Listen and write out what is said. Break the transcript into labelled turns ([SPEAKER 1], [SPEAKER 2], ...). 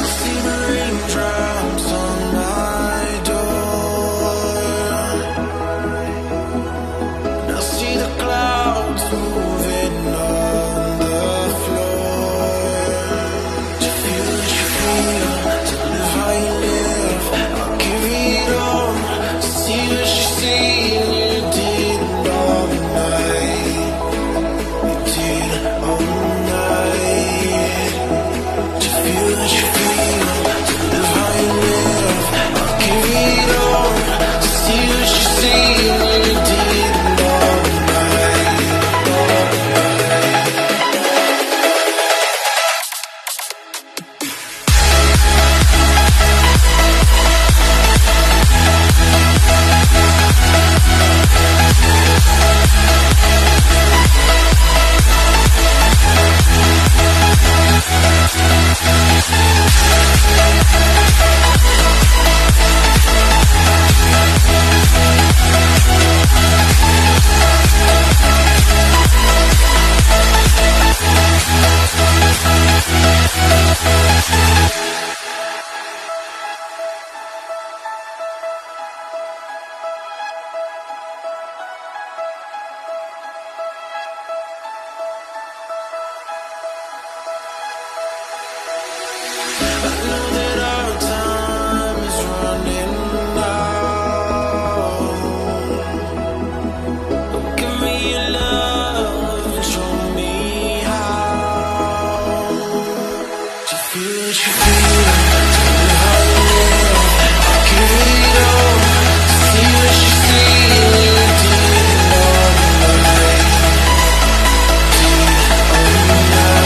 [SPEAKER 1] see the raindrops on my door, and I see the clouds moving on the floor. To feel what you feel, to live how you live, I'll give it all. To see what you see, and you did it all night. You did all night. To feel what you feel, to live how you live, I'll give it all. To see what you see, and you did it all night. I know that our time is running out. Give me your love and show me how to feel what you feel, to live how you live. I'll give it all, to see what you see, and you did it all night. Did all night.